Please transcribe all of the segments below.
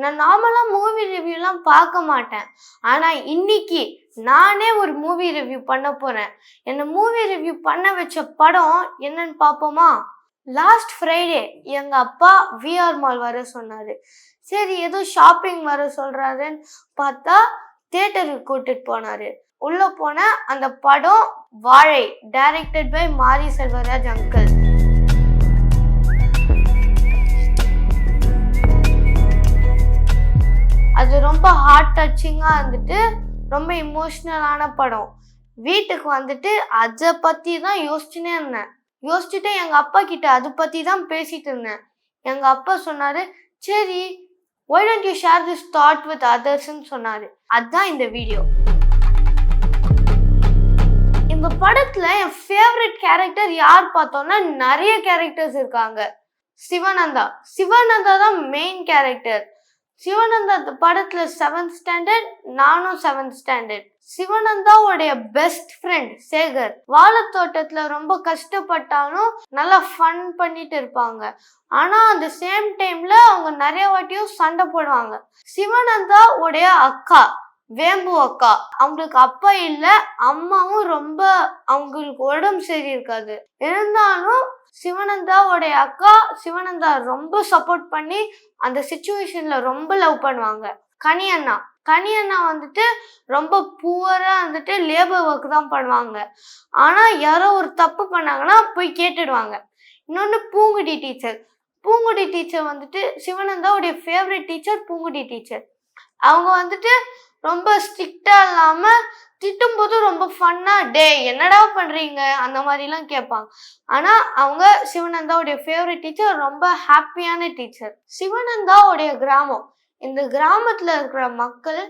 நான் நார்மலா மூவி ரிவ்யூலாம் பார்க்க மாட்டேன். ஆனா இன்னைக்கு நானே ஒரு மூவி ரிவ்யூ பண்ண போறேன். என்ன மூவி ரிவ்யூ பண்ண வச்ச படம் என்னன்னு பார்ப்போமா? லாஸ்ட் ஃப்ரைடே எங்க அப்பா விஆர் மால் வர சொன்னாரு. சரி ஏதோ ஷாப்பிங் வர சொல்றாருன்னு பார்த்தா தியேட்டருக்கு கூட்டிட்டு போனாரு. உள்ள போன அந்த படம் வாழை, டைரக்டட் பை மாரி செல்வராஜ் அங்கிள். அது ரொம்ப ஹார்ட் டச்சிங்காக இருந்துட்டு ரொம்ப இமோஷ்னலான படம். வீட்டுக்கு வந்துட்டு அதை பற்றி தான் யோசிச்சுனே இருந்தேன். யோசிச்சுட்டு எங்கள் அப்பா கிட்ட அதை பற்றி தான் பேசிட்டு இருந்தேன். எங்கள் அப்பா சொன்னார், சரி why don't you share this thought with othersன்னு சொன்னார். அதுதான் இந்த வீடியோ. இந்த படத்தில் என் ஃபேவரட் கேரக்டர் யார் பார்த்தோன்னா நிறைய கேரக்டர்ஸ் இருக்காங்க. சிவானந்தா தான் மெயின் கேரக்டர். சிவானந்தா படத்துல 7th ஸ்டாண்டர்ட், நானும் 7th ஸ்டாண்டர்ட். சிவானந்தாவுடைய பெஸ்ட் ஃப்ரெண்ட் சேகர் வாழைத்தோட்டத்துல ரொம்ப கஷ்டப்பட்டாலும் நல்லா ஃபன் பண்ணிட்டு இருப்பாங்க. ஆனா அந்த சேம் டைம்ல அவங்க நிறைய வாட்டியும் சண்டை போடுவாங்க. சிவானந்தா உடைய அக்கா வேம்பு அக்கா, அவங்களுக்கு அப்பா இல்லை, அம்மாவும் ரொம்ப அவங்களுக்கு உடம்பு சரி இருக்காது. இருந்தாலும் சிவானந்தாவுடைய அக்கா சிவானந்தா ரொம்ப சப்போர்ட் பண்ணி அந்த சிச்சுவேஷன்ல ரொம்ப லவ் பண்ணுவாங்க. கனி அண்ணா வந்துட்டு ரொம்ப புவரா வந்துட்டு லேபர் ஒர்க் தான் பண்ணுவாங்க. ஆனா யாரோ ஒரு தப்பு பண்ணாங்கன்னா போய் கேட்டுடுவாங்க. இன்னொன்னு பூங்குடி டீச்சர் வந்துட்டு சிவானந்தாவுடைய ஃபேவரட் டீச்சர் பூங்குடி டீச்சர். அவங்க வந்துட்டு ரொம்ப ஸ்ட்ரிக்டா இல்லாம திட்டும்போது ரொம்ப ஃபன்னா, டே என்னடா பண்றீங்க அந்த மாதிரிலாம் கேட்பாங்க. ஆனா அவங்க சிவானந்தாவுடைய ஃபேவரட் டீச்சர், ரொம்ப ஹாப்பியான டீச்சர். சிவானந்தாவுடைய கிராமம், இந்த கிராமத்துல இருக்கிற மக்கள்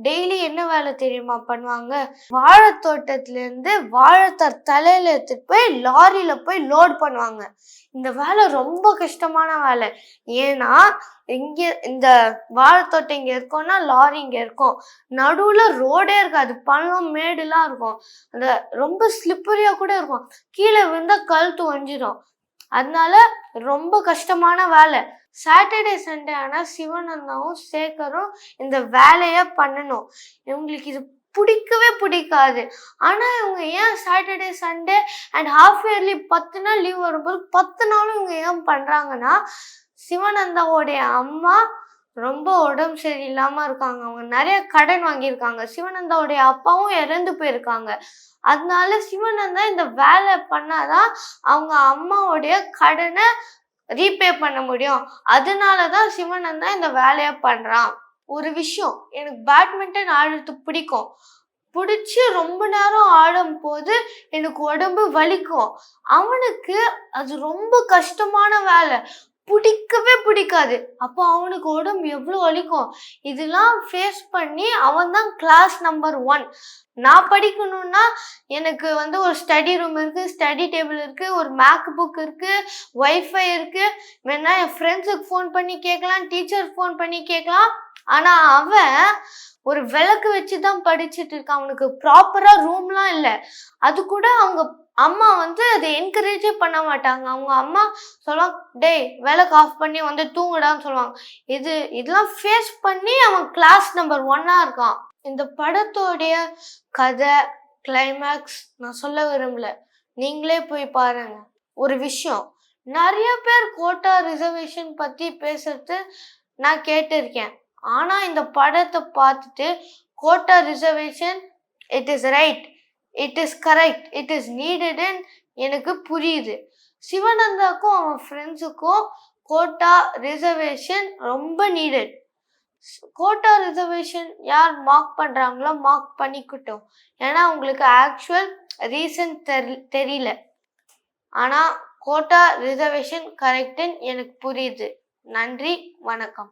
டெய்லி என்ன வேலை தெரியுமா பண்ணுவாங்க? வாழைத்தோட்டத்துல இருந்து வாழைத்தார் தலையில எடுத்துட்டு போய் லாரியில போய் லோட் பண்ணுவாங்க. இந்த வேலை ரொம்ப கஷ்டமான வேலை. ஏன்னா இங்க இந்த வாழைத்தோட்டம் இங்க இருக்கோம்னா லாரி இங்க இருக்கும், நடுவுல ரோடே இருக்காது, பள்ளம் மேடுலாம் இருக்கும், அந்த ரொம்ப ஸ்லிப்பரியா கூட இருக்கும், கீழே விழுந்தா கழுத்து ஒஞ்சிடும். அதனால ரொம்ப கஷ்டமான வேலை. சாட்டர்டே சண்டே ஆனால் சிவானந்தாவும் சேகரும் இந்த வேலையை பண்ணணும். இவங்களுக்கு இது பிடிக்காது. ஆனால் இவங்க ஏன் Saturday Sunday and half yearly 10 நாள் லீவ் வரும்போது 10 நாளும் இவங்க ஏன் பண்ணுறாங்கன்னா, சிவானந்தாவோடைய அம்மா ரொம்ப உடம்பு சரியில்லாமல் இருக்காங்க. அவங்க நிறைய கடன் வாங்கியிருக்காங்க. சிவானந்தாவுடைய அப்பாவும் இறந்து போயிருக்காங்க. அதனால சிவானந்தா இந்த வேலை பண்ணாதான் அவங்க அம்மாவுடைய கடனை ரீபே பண்ண முடியும். அதனாலதான் சிவானந்தா இந்த வேலையை பண்றான். ஒரு விஷயம், எனக்கு பேட்மிண்டன் ஆடுறது பிடிச்சி ரொம்ப நேரம் ஆடும் போது எனக்கு உடம்பு வலிக்கும். அவனுக்கு அது ரொம்ப கஷ்டமான வேலை, பிடிக்காது. அப்போ அவனுக்கு உடம்பு எவ்வளோ வலிக்கும். இதெல்லாம் ஃபேஸ் பண்ணி அவன் தான் கிளாஸ் நம்பர் 1. நான் படிக்கணும்னா எனக்கு ஒரு ஸ்டடி ரூம் இருக்கு, ஸ்டடி டேபிள் இருக்கு, ஒரு மேக் புக் இருக்கு, வைஃபை இருக்கு, வேணா என் ஃப்ரெண்ட்ஸுக்கு ஃபோன் பண்ணி கேட்கலாம், டீச்சர் ஃபோன் பண்ணி கேட்கலாம். ஆனா அவன் ஒரு விளக்கு வச்சுதான் படிச்சுட்டு இருக்கான். அவனுக்கு ப்ராப்பரா ரூம்லாம் இல்லை. அது கூட அவங்க அம்மா அதை என்கரேஜே பண்ண மாட்டாங்க. அவங்க அம்மா சொல்லுவாங்க, டேய் விளக்கு ஆஃப் பண்ணி தூங்குடான்னு சொல்லுவாங்க. இதெல்லாம் ஃபேஸ் பண்ணி அவன் கிளாஸ் நம்பர் 1 இருக்கான். இந்த படத்தோடைய கதை, கிளைமேக்ஸ் நான் சொல்ல விரும்பல, நீங்களே போய் பாருங்க. ஒரு விஷயம், நிறைய பேர் கோட்டா ரிசர்வேஷன் பத்தி பேசுறது நான் கேட்டிருக்கேன். ஆனா இந்த படத்தை பார்த்துட்டு quota reservation it is right, it is correct, it is நீடட்ன்னு எனக்கு புரியுது. சிவானந்தாக்கும் அவன் ஃப்ரெண்ட்ஸுக்கும் கோட்டா ரிசர்வேஷன் ரொம்ப நீடட். கோட்டா ரிசர்வேஷன் யார் மார்க் பண்றாங்களோ மார்க் பண்ணிக்கிட்டோம். ஏன்னா உங்களுக்கு ஆக்சுவல் ரீசன் தெரியல. ஆனா கோட்டா ரிசர்வேஷன் கரெக்டுன்னு எனக்கு புரியுது. நன்றி, வணக்கம்.